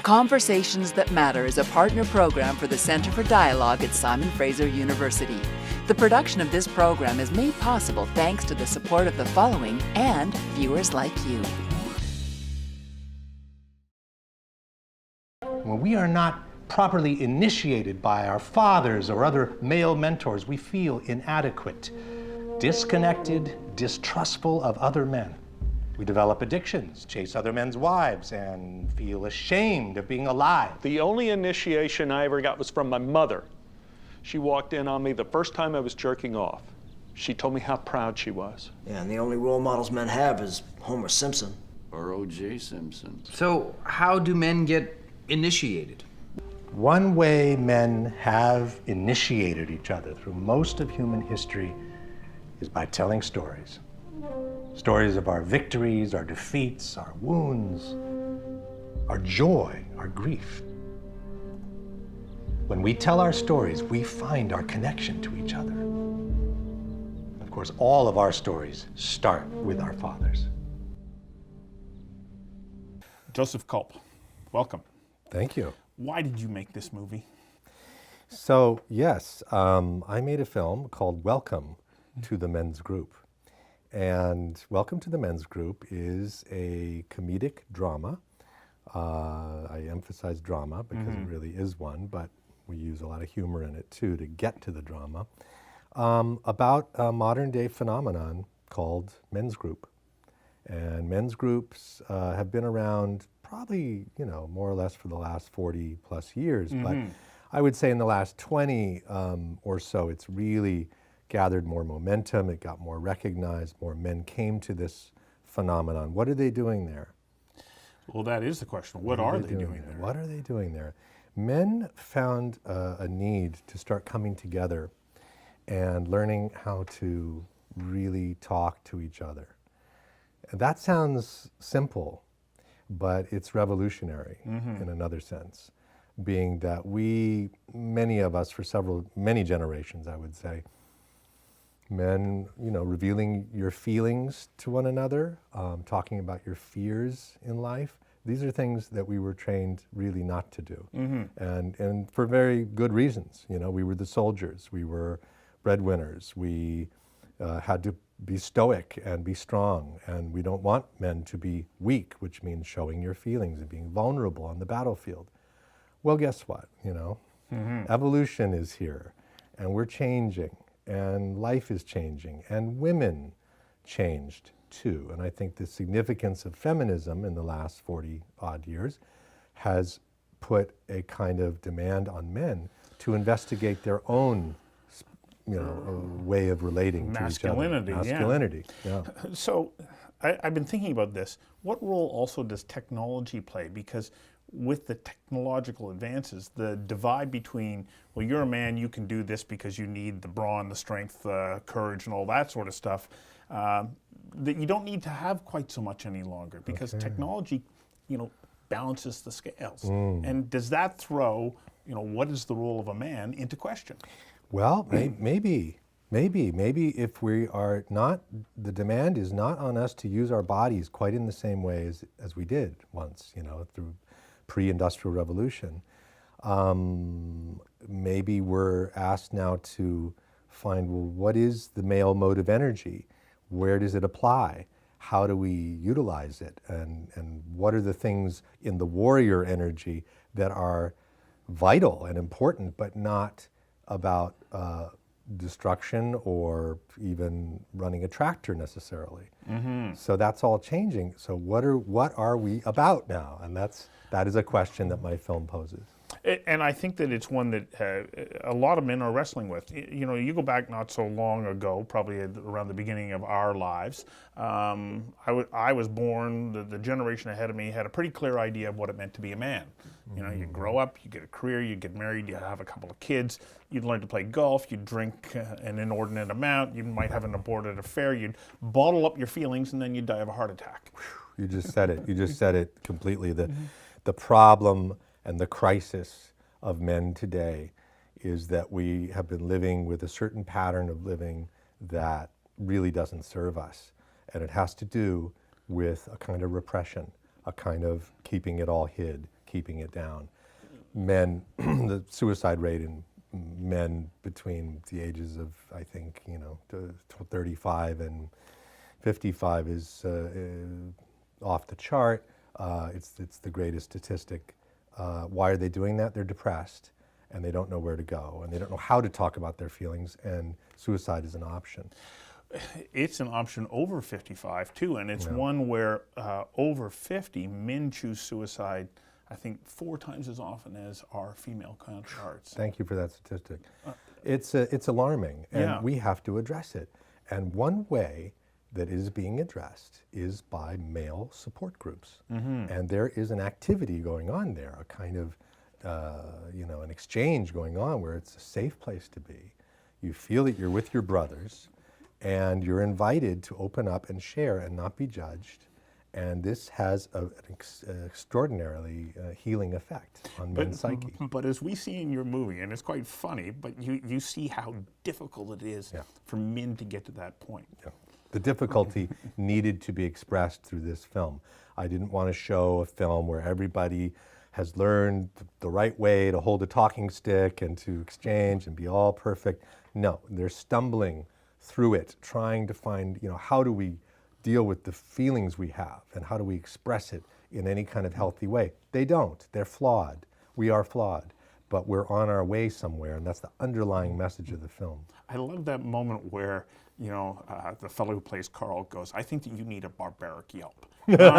Conversations That Matter is a partner program for the Center for Dialogue at Simon Fraser University. The production of this program is made possible thanks to the support of the following and viewers like you. When we are not properly initiated by our fathers or other male mentors, we feel inadequate, disconnected, distrustful of other men. We develop addictions, chase other men's wives, and feel ashamed of being alive. The only initiation I ever got was from my mother. She walked in on me the first time I was jerking off. She told me how proud she was. Yeah, and the only role models men have is Homer Simpson. Or O.J. Simpson. So, how do men get initiated? One way men have initiated each other through most of human history is by telling stories. Stories of our victories, our defeats, our wounds, our joy, our grief. When we tell our stories, we find our connection to each other. Of course, all of our stories start with our fathers. Joseph Culp, welcome. Thank you. Why did you make this movie? So, yes, I made a film called Welcome to the Men's Group. And Welcome to the Men's Group is a comedic drama. I emphasize drama because it really is one, but we use a lot of humor in it too to get to the drama, about a modern day phenomenon called men's group. And men's groups have been around probably, more or less for the last 40 plus years, but I would say in the last 20 or so, it's really gathered more momentum, it got more recognized, more men came to this phenomenon. What are they doing there? Well, that is the question. What are they doing there? What are they doing there? Men found a need to start coming together and learning how to really talk to each other. And that sounds simple, but it's revolutionary in another sense, being that many of us for many generations, I would say, men, revealing your feelings to one another, talking about your fears in life. These are things that we were trained really not to do. And for very good reasons. We were the soldiers, we were breadwinners, we had to be stoic and be strong, and we don't want men to be weak, which means showing your feelings and being vulnerable on the battlefield. Well, guess what, Evolution is here, and we're changing. And life is changing, and women changed too. And I think the significance of feminism in the last 40 odd years has put a kind of demand on men to investigate their own, way of relating to each other. Masculinity, yeah. So I've been thinking about this. What role also does technology play? Because with the technological advances, the divide between, well, you're a man, you can do this because you need the brawn, the strength, the courage, and all that sort of stuff, that you don't need to have quite so much any longer because technology, balances the scales. And does that throw, what is the role of a man into question? Well, maybe if we are not, the demand is not on us to use our bodies quite in the same way as we did once, through pre-industrial revolution. Maybe we're asked now to find, well, what is the male mode of energy? Where does it apply? How do we utilize it? And what are the things in the warrior energy that are vital and important, but not about destruction or even running a tractor necessarily? So that's all changing. So what are we about now? And that is a question that my film poses. And I think that it's one that a lot of men are wrestling with. You go back not so long ago, probably around the beginning of our lives. I was born, the generation ahead of me had a pretty clear idea of what it meant to be a man. You grow up, you get a career, you get married, you have a couple of kids, you'd learn to play golf, you'd drink an inordinate amount, you might have an aborted affair, you'd bottle up your feelings, and then you'd die of a heart attack. You just said it. You just said it completely. The problem and the crisis of men today is that we have been living with a certain pattern of living that really doesn't serve us. And it has to do with a kind of repression, a kind of keeping it all hid, keeping it down. Men, the suicide rate in men between the ages of, I think, 35 and 55 is off the chart. It's the greatest statistic. Why are they doing that? They're depressed, and they don't know where to go, and they don't know how to talk about their feelings, and suicide is an option. It's an option over 55 too, and it's one where over 50 men choose suicide, I think, 4 times as often as our female counterparts. Thank you for that statistic. It's alarming, and we have to address it. And one way that is being addressed is by male support groups. And there is an activity going on there, a kind of, an exchange going on where it's a safe place to be. You feel that you're with your brothers, and you're invited to open up and share and not be judged. And this has an extraordinarily healing effect on men's psyche. But as we see in your movie, and it's quite funny, but you see how difficult it is for men to get to that point. Yeah. The difficulty needed to be expressed through this film. I didn't want to show a film where everybody has learned the right way to hold a talking stick and to exchange and be all perfect. No, they're stumbling through it, trying to find, how do we deal with the feelings we have and how do we express it in any kind of healthy way. They don't. They're flawed. We are flawed, but we're on our way somewhere, and that's the underlying message of the film. I love that moment where, the fellow who plays Carl goes, I think that you need a barbaric yelp. No,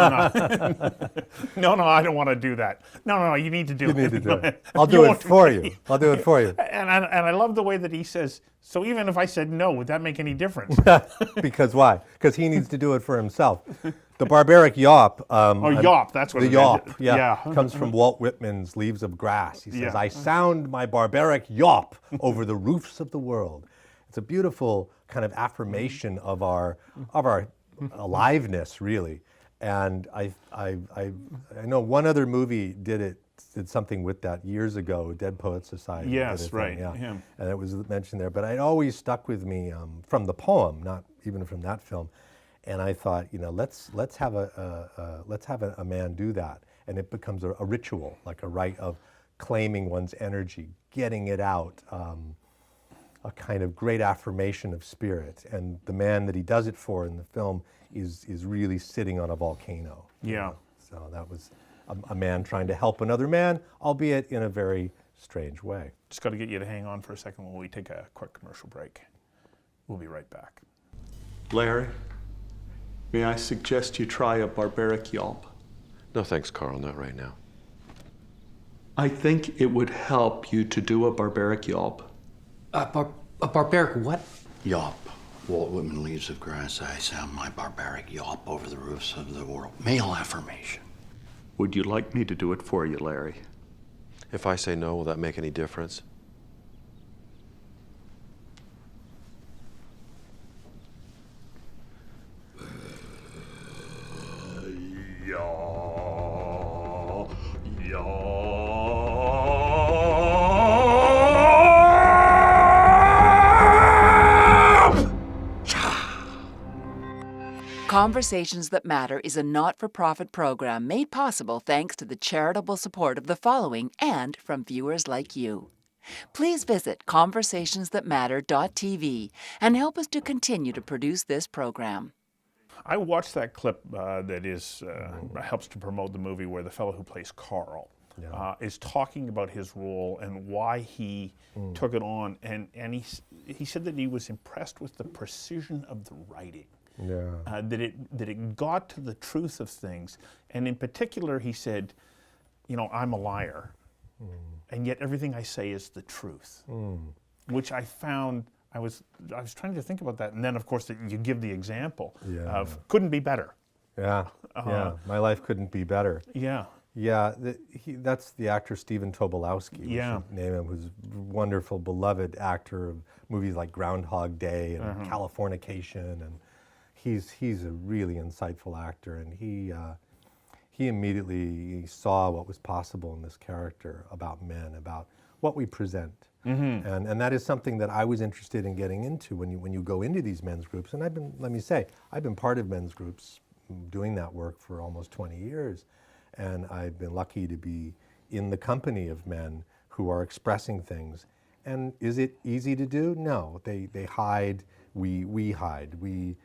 I don't want to do that. No, you need to do it. You need to do it. I'll do it for you. I'll do it for you. And I love the way that he says, so even if I said no, would that make any difference? Because why? Because he needs to do it for himself. The barbaric yawp. Yawp, that's what the it yawp, is. comes from Walt Whitman's Leaves of Grass. He says, I sound my barbaric yawp over the roofs of the world. It's a beautiful kind of affirmation of our aliveness, really. And I know one other movie did something with that years ago, Dead Poets Society. Yes, right. And it was mentioned there. But it always stuck with me from the poem, not even from that film. And I thought, let's have a man do that, and it becomes a ritual, like a rite of claiming one's energy, getting it out, a kind of great affirmation of spirit. And the man that he does it for in the film is really sitting on a volcano. Yeah. So that was a man trying to help another man, albeit in a very strange way. Just got to get you to hang on for a second while we take a quick commercial break. We'll be right back. Larry, may I suggest you try a barbaric yelp? No thanks, Carl, not right now. I think it would help you to do a barbaric yelp. A barbaric what? Yawp. Walt Whitman, Leaves of Grass. I sound my barbaric yawp over the roofs of the world. Male affirmation. Would you like me to do it for you, Larry? If I say no, will that make any difference? Conversations That Matter is a not-for-profit program made possible thanks to the charitable support of the following and from viewers like you. Please visit conversationsthatmatter.tv and help us to continue to produce this program. I watched that clip that helps to promote the movie where the fellow who plays Carl is talking about his role and why he took it on. And he said that he was impressed with the precision of the writing. That it got to the truth of things. And in particular, he said, I'm a liar. And yet everything I say is the truth. Which I found, I was trying to think about that. And then, of course, you give the example of couldn't be better. Yeah, my life couldn't be better. Yeah. Yeah, that's the actor Stephen Tobolowsky. We should name him, who's a wonderful, beloved actor of movies like Groundhog Day and Californication, and he's a really insightful actor, and he immediately saw what was possible in this character about men, about what we present. And that is something that I was interested in getting into when you go into these men's groups. And I've been part of men's groups doing that work for almost 20 years. And I've been lucky to be in the company of men who are expressing things. And is it easy to do? No, they hide, we hide, we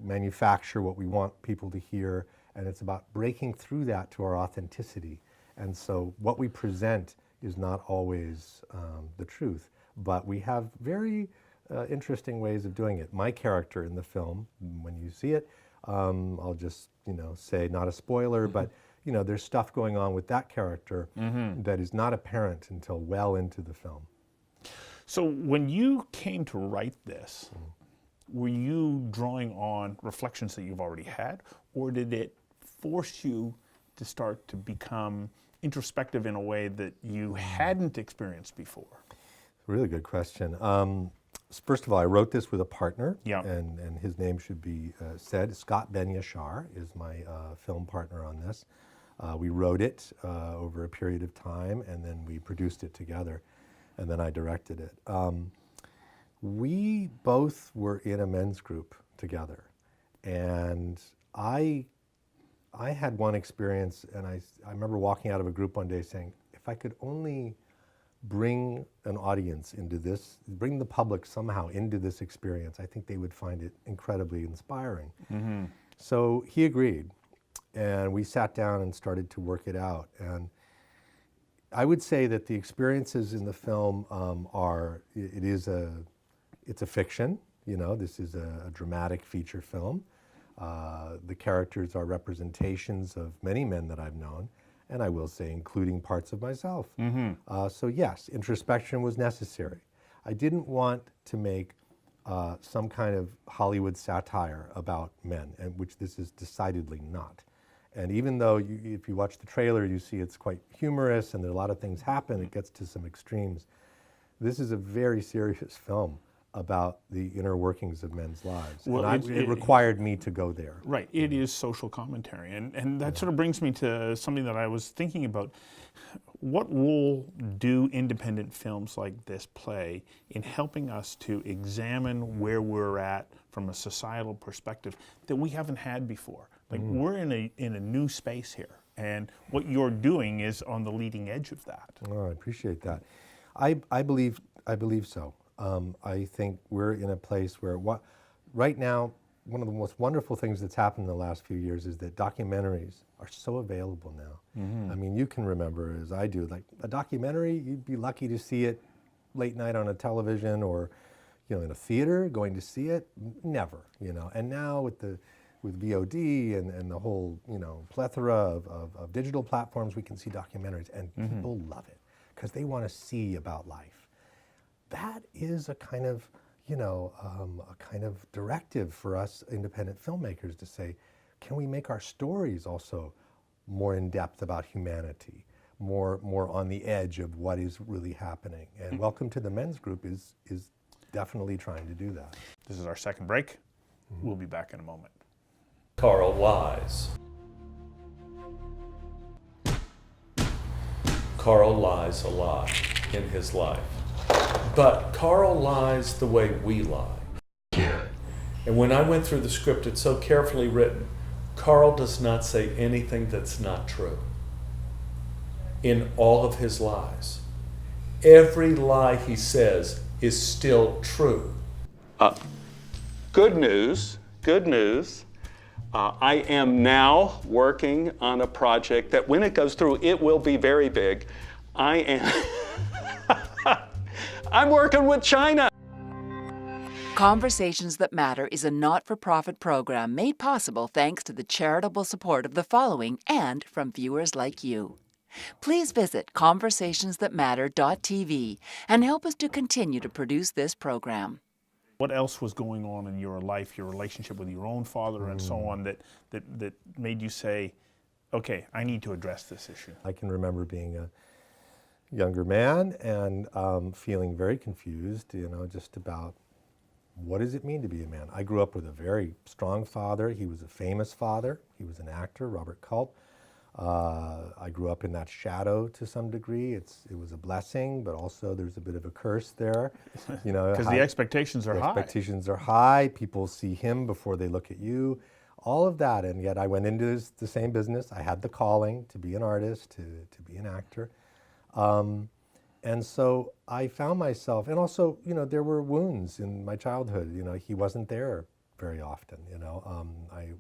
manufacture what we want people to hear, and it's about breaking through that to our authenticity. And so what we present is not always the truth, but we have very interesting ways of doing it. My character in the film, when you see it, I'll just say, not a spoiler, but there's stuff going on with that character that is not apparent until well into the film. So when you came to write this, were you drawing on reflections that you've already had, or did it force you to start to become introspective in a way that you hadn't experienced before? Really good question. First of all, I wrote this with a partner, Yeah. and his name should be said. Scott Ben-Yashar is my film partner on this. We wrote it over a period of time, and then we produced it together, and then I directed it. We both were in a men's group together, and I had one experience, and I remember walking out of a group one day saying, if I could only bring an audience into this, bring the public somehow into this experience, I think they would find it incredibly inspiring. So he agreed, and we sat down and started to work it out. And I would say that the experiences in the film it's a fiction. This is a dramatic feature film. The characters are representations of many men that I've known, and I will say including parts of myself. So yes, introspection was necessary. I didn't want to make some kind of Hollywood satire about men, and which this is decidedly not. And even though if you watch the trailer, you see it's quite humorous and there are a lot of things happen, it gets to some extremes. This is a very serious film about the inner workings of men's lives. Well, and it required me to go there. Right, it is social commentary, and that sort of brings me to something that I was thinking about. What role do independent films like this play in helping us to examine where we're at from a societal perspective that we haven't had before? Like, we're in a new space here, and what you're doing is on the leading edge of that. Oh, I appreciate that. I believe so. I think we're in a place where right now, one of the most wonderful things that's happened in the last few years is that documentaries are so available now. I mean, you can remember, as I do, like a documentary, you'd be lucky to see it late night on a television or, in a theater, going to see it, never, And now with VOD and the whole, plethora of digital platforms, we can see documentaries, and people love it because they want to see about life. That is a kind of, a kind of directive for us independent filmmakers to say, can we make our stories also more in depth about humanity, more on the edge of what is really happening? And Welcome to the Men's Group is definitely trying to do that. This is our second break. We'll be back in a moment. Carl lies. Carl lies a lot in his life. But Carl lies the way we lie. And when I went through the script, it's so carefully written. Carl does not say anything that's not true in all of his lies. Every lie he says is still true. Good news. I am now working on a project that when it goes through, it will be very big. I'm working with China. Conversations That Matter is a not-for-profit program made possible thanks to the charitable support of the following and from viewers like you. Please visit conversationsthatmatter.tv and help us to continue to produce this program. What else was going on in your life, your relationship with your own father and so on, that made you say, okay, I need to address this issue? I can remember being a younger man and feeling very confused, just about what does it mean to be a man? I grew up with a very strong father. He was a famous father. He was an actor, Robert Culp. I grew up in that shadow to some degree. It was a blessing, but also there's a bit of a curse there. Because the expectations are high. Expectations are high. People see him before they look at you. all of that, and yet I went into the same business. I had the calling to be an artist, to be an actor. And so I found myself, and also, you know, there were wounds in my childhood. You know, he wasn't there very often, you know.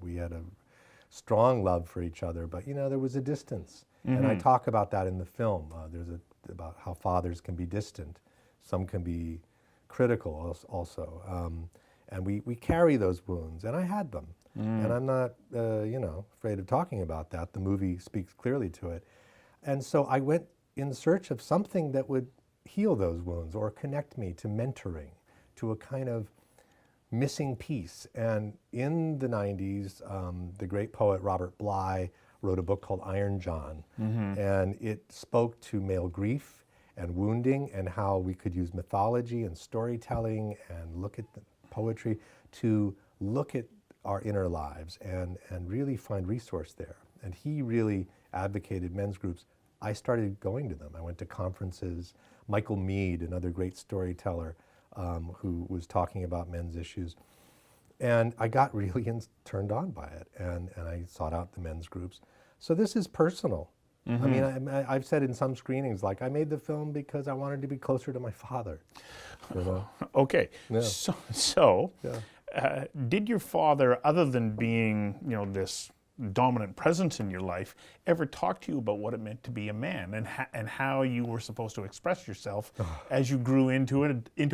We had a strong love for each other, but, you know, there was a distance. And I talk about that in the film. About how fathers can be distant. Some can be critical also. And we carry those wounds, and I had them. And I'm not, you know, afraid of talking about that. The movie speaks clearly to it. And so I went in search of something that would heal those wounds or connect me to mentoring, to a kind of missing piece. And in the 90s, the great poet Robert Bly wrote a book called Iron John. And it spoke to male grief and wounding and how we could use mythology and storytelling and look at the poetry to look at our inner lives and really find resource there. And he really advocated men's groups. I started going to them. I went to conferences. Michael Meade, another great storyteller who was talking about men's issues. And I got really turned on by it, and I sought out the men's groups. So this is personal. I mean, I've said in some screenings, like, I made the film because I wanted to be closer to my father. You know? Okay, Yeah. so did your father, other than being, you know, this dominant presence in your life, ever talk to you about what it meant to be a man and how you were supposed to express yourself as you grew into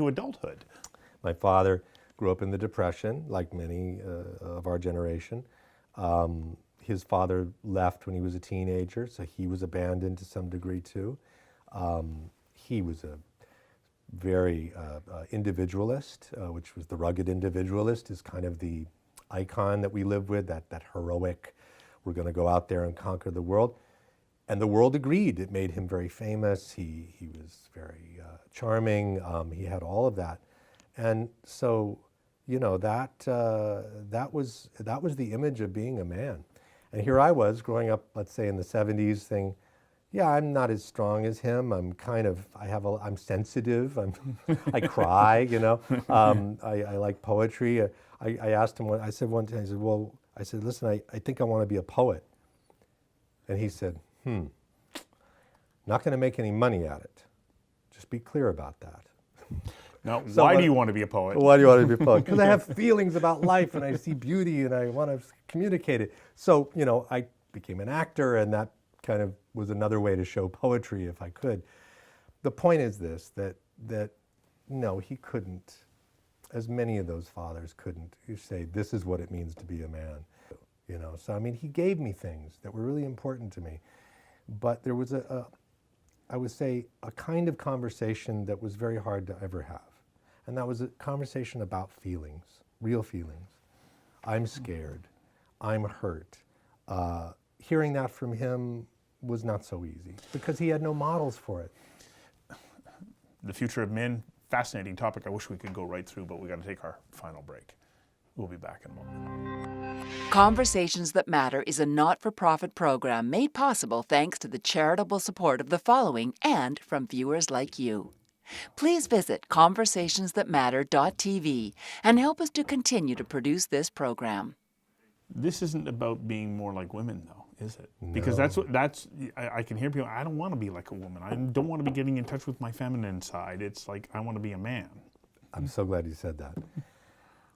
adulthood? My father grew up in the Depression, like many of our generation. His father left when he was a teenager, so he was abandoned to some degree too. He was a very individualist, which was the rugged individualist, is kind of the icon that we live with, that heroic, we're going to go out there and conquer the world. And the world agreed. It made him very famous. He was very charming. He had all of that. And so, you know, that was the image of being a man. And here I was growing up, let's say in the 70s, saying, yeah, I'm not as strong as him. I'm kind of, I'm sensitive. I cry, you know. I like poetry. I asked him, I said one time, I said, listen, I think I want to be a poet. And he said, not going to make any money at it. Just be clear about that. Now, so why do you want to be a poet? Why do you want to be a poet? Because I have feelings about life and I see beauty and I want to communicate it. So, you know, I became an actor, and that kind of was another way to show poetry if I could. The point is this, that no, he couldn't, as many of those fathers couldn't, you say, this is what it means to be a man. You know, so I mean, he gave me things that were really important to me. But there was I would say, a kind of conversation that was very hard to ever have. And that was a conversation about feelings, real feelings. I'm scared. I'm hurt. Hearing that from him was not so easy because he had no models for it. The future of men, fascinating topic. I wish we could go right through, but we got to take our final break. We'll be back in a moment. Conversations That Matter is a not-for-profit program made possible thanks to the charitable support of the following and from viewers like you. Please visit conversationsthatmatter.tv and help us to continue to produce this program. This isn't about being more like women, though, is it? No. Because I can hear people, I don't want to be like a woman. I don't want to be getting in touch with my feminine side. It's like, I want to be a man. I'm so glad you said that.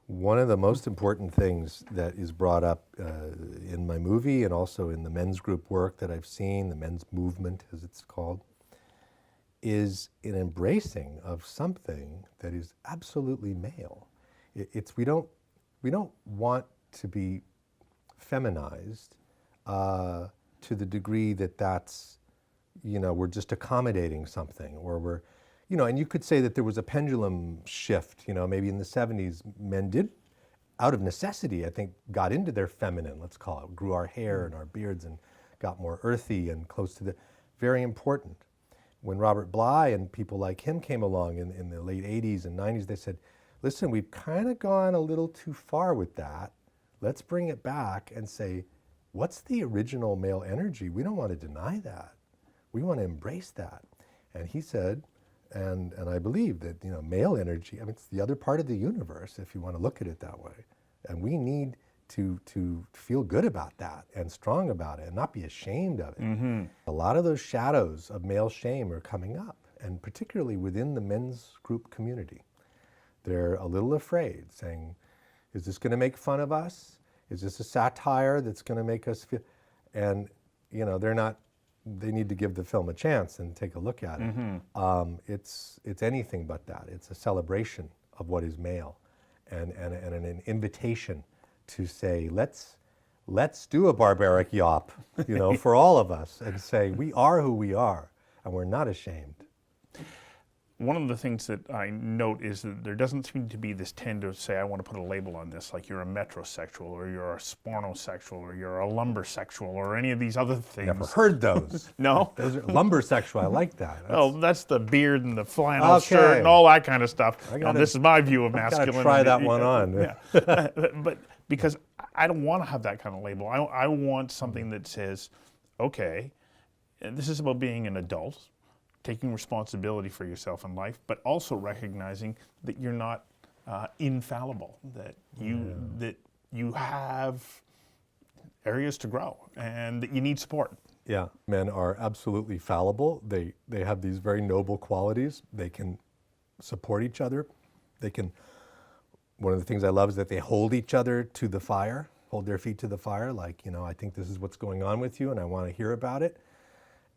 One of the most important things that is brought up in my movie and also in the men's group work that I've seen, the men's movement as it's called, is an embracing of something that is absolutely male. We don't want to be feminized to the degree that's, you know, we're just accommodating something, or we're, you know, and you could say that there was a pendulum shift, you know, maybe in the 70s, men did, out of necessity, I think, got into their feminine, let's call it, grew our hair and our beards and got more earthy and close to the, very important. When Robert Bly and people like him came along in the late 80s and 90s, they said, listen, we've kind of gone a little too far with that. Let's bring it back and say, what's the original male energy? We don't want to deny that. We want to embrace that. And he said, and I believe that, you know, male energy, I mean, it's the other part of the universe, if you want to look at it that way. And we need to feel good about that and strong about it and not be ashamed of it. A lot of those shadows of male shame are coming up, and particularly within the men's group community. They're a little afraid, saying, is this going to make fun of us? Is this a satire that's going to make us feel? And, you know, they need to give the film a chance and take a look at it. It's anything but that. It's a celebration of what is male and an invitation to say, let's do a barbaric yawp, you know, for all of us, and say we are who we are and we're not ashamed. One of the things that I note is that there doesn't seem to be this tend to say, I want to put a label on this, like you're a metrosexual, or you're a spornosexual, or you're a lumbersexual, or any of these other things. Never heard those. No? Those are lumbersexual, I like that. Oh, that's the beard and the flannel shirt and all that kind of stuff. This is my view of masculinity. I've got to try that one on. Yeah. But because I don't want to have that kind of label. I want something that says, okay, this is about being an adult, taking responsibility for yourself in life, but also recognizing that you're not infallible, that you have areas to grow and that you need support. Yeah, men are absolutely fallible. They have these very noble qualities. They can support each other. One of the things I love is that they hold each other to the fire, hold their feet to the fire, like, you know, I think this is what's going on with you and I want to hear about it.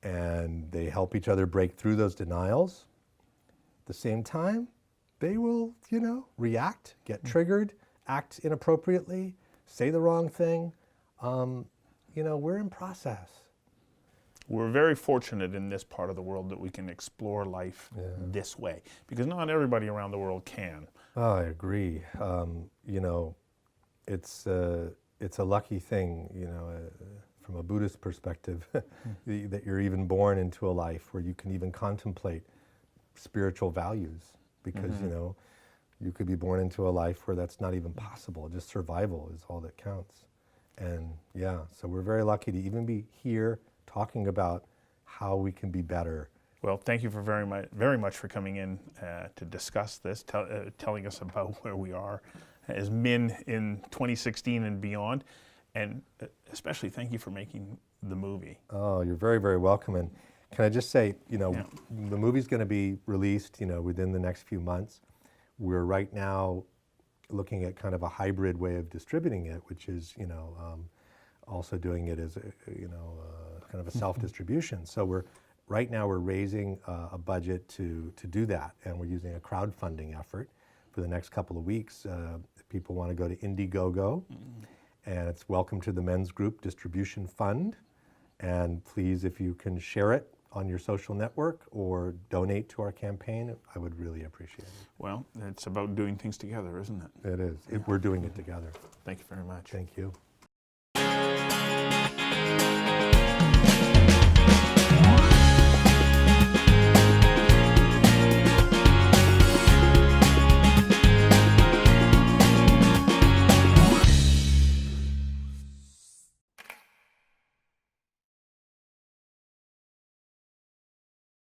And they help each other break through those denials. At the same time, they will, you know, react, get triggered, act inappropriately, say the wrong thing. You know, we're in process. We're very fortunate in this part of the world that we can explore life this way, because not everybody around the world can. Oh, I agree. You know, it's a lucky thing, you know, from a Buddhist perspective, that you're even born into a life where you can even contemplate spiritual values, because, you know, you could be born into a life where that's not even possible. Just survival is all that counts. And yeah, so we're very lucky to even be here talking about how we can be better. Well, thank you for very much for coming in to discuss this, telling us about where we are as men in 2016 and beyond. And especially thank you for making the movie. Oh, you're very, very welcome. And can I just say, you know, the movie's going to be released, you know, within the next few months. We're right now looking at kind of a hybrid way of distributing it, which is, you know, also doing it as, you know, kind of a self-distribution. So right now we're raising a budget to do that, and we're using a crowdfunding effort for the next couple of weeks. If people want to go to Indiegogo, and it's Welcome to the Men's Group Distribution Fund. And please, if you can share it on your social network or donate to our campaign, I would really appreciate it. Well, it's about doing things together, isn't it? It is. We're doing it together. Thank you very much. Thank you.